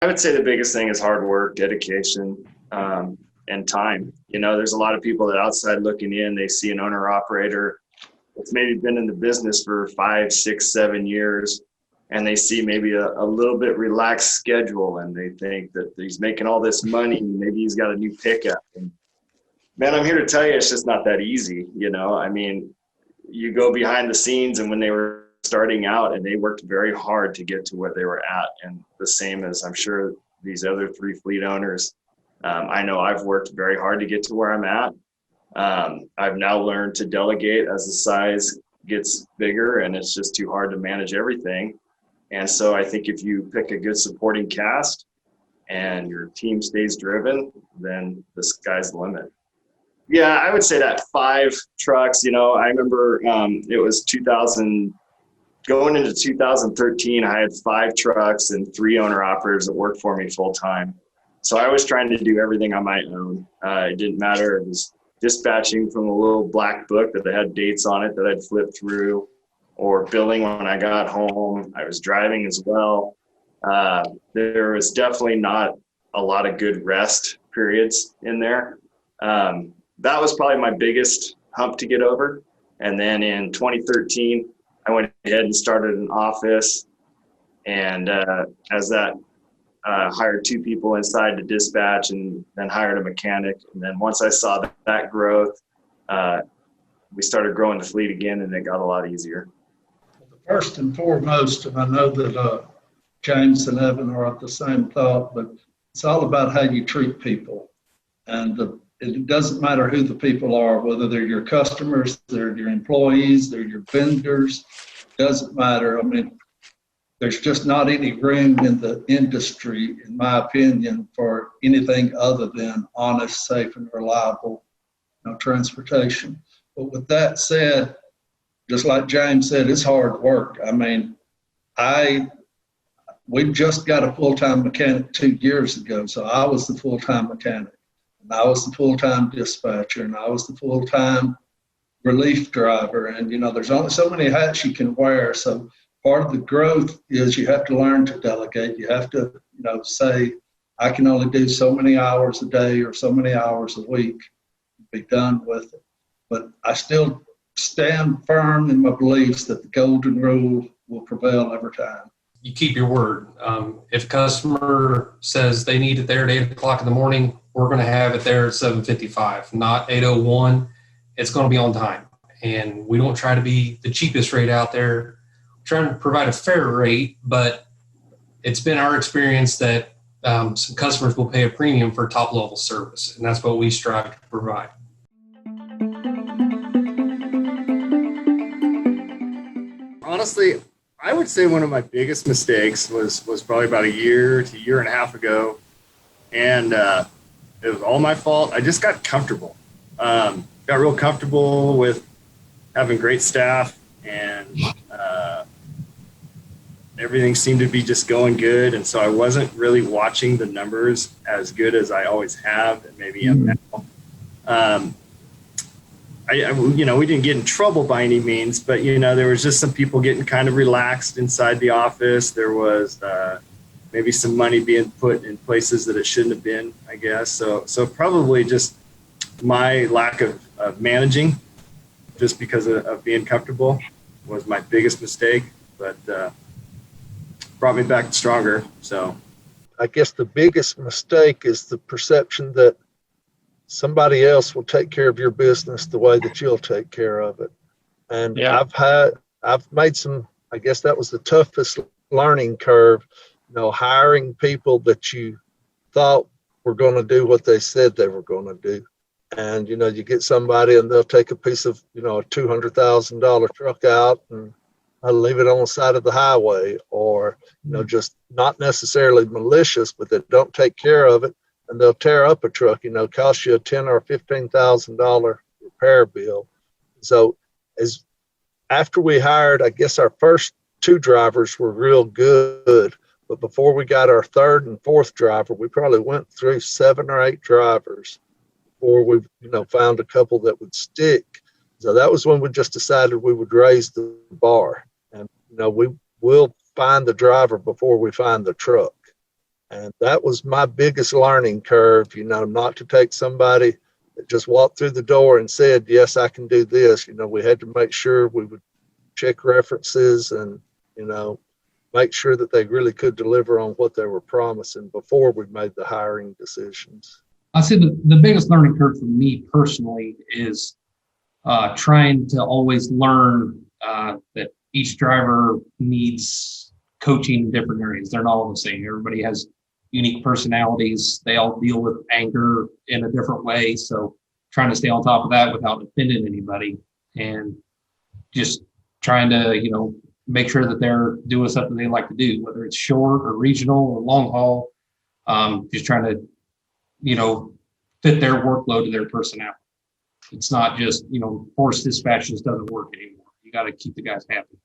I would say the biggest thing is hard work, dedication, and time. There's a lot of people that outside looking in, they see an owner operator that's maybe been in the business for 5, 6, 7 years, and they see maybe a little bit relaxed schedule, and they think that he's making all this money. Maybe he's got a new pickup. And man, I'm here to tell you, it's just not that easy. I mean, you go behind the scenes, and when they were starting out, and they worked very hard to get to where they were at, and the same as I'm sure these other 3 fleet owners. I know I've worked very hard to get to where I'm at. I've now learned to delegate as the size gets bigger, and it's just too hard to manage everything. And so I think if you pick a good supporting cast and your team stays driven, then the sky's the limit. Yeah, I would say that 5 trucks. I remember it was 2000. Going into 2013, I had 5 trucks and 3 owner operators that worked for me full time. So I was trying to do everything on my own. It didn't matter. It was dispatching from a little black book that had dates on it that I'd flip through, or billing when I got home. I was driving as well. There was definitely not a lot of good rest periods in there. That was probably my biggest hump to get over. And then in 2013, I went ahead and started an office, and as that hired 2 people inside to dispatch, and then hired a mechanic. And then once I saw that growth, we started growing the fleet again, and it got a lot easier. First and foremost, and I know that James and Evan are at the same thought, but it's all about how you treat people. And it doesn't matter who the people are, whether they're your customers, they're your employees, they're your vendors, doesn't matter. I mean, there's just not any room in the industry, in my opinion, for anything other than honest, safe, and reliable transportation. But with that said, just like James said, it's hard work. I mean, we just got a full-time mechanic 2 years ago, so I was the full-time mechanic. And I was the full-time dispatcher, and I was the full-time relief driver. And, there's only so many hats you can wear. So part of the growth is you have to learn to delegate. You have to, say, I can only do so many hours a day or so many hours a week, be done with it. But I still stand firm in my beliefs that the golden rule will prevail every time. You keep your word. If a customer says they need it there at 8 o'clock in the morning, we're going to have it there at 7:55, not 8:01. It's going to be on time. And we don't try to be the cheapest rate out there. We're trying to provide a fair rate, but it's been our experience that some customers will pay a premium for top level service. And that's what we strive to provide. Honestly, I would say one of my biggest mistakes was probably about a year to a year and a half ago. And it was all my fault. I just got comfortable. Got real comfortable with having great staff, and everything seemed to be just going good. And so I wasn't really watching the numbers as good as I always have, and maybe am now. We didn't get in trouble by any means, but, there was just some people getting kind of relaxed inside the office. There was maybe some money being put in places that it shouldn't have been, I guess. So probably just my lack of managing, just because of being comfortable, was my biggest mistake, but brought me back stronger. So I guess the biggest mistake is the perception that somebody else will take care of your business the way that you'll take care of it. And yeah. I've made some, I guess that was the toughest learning curve, hiring people that you thought were going to do what they said they were going to do. And, you get somebody and they'll take a piece of, a $200,000 truck out and leave it on the side of the highway, or, just not necessarily malicious, but they don't take care of it. And they'll tear up a truck, cost you a $10,000 or $15,000 repair bill. So after we hired, I guess our first 2 drivers were real good, but before we got our 3rd and 4th driver, we probably went through 7 or 8 drivers before we, found a couple that would stick. So that was when we just decided we would raise the bar, and we will find the driver before we find the truck. And that was my biggest learning curve, not to take somebody that just walked through the door and said, yes, I can do this. We had to make sure we would check references and, make sure that they really could deliver on what they were promising before we made the hiring decisions. I say the biggest learning curve for me personally is trying to always learn that each driver needs coaching in different areas. They're not all the same. Everybody has unique personalities. They all deal with anger in a different way. So trying to stay on top of that without offending anybody, and just trying to, make sure that they're doing something they like to do, whether it's short or regional or long haul, just trying to, fit their workload to their personality. It's not just, forced dispatch just doesn't work anymore. You got to keep the guys happy.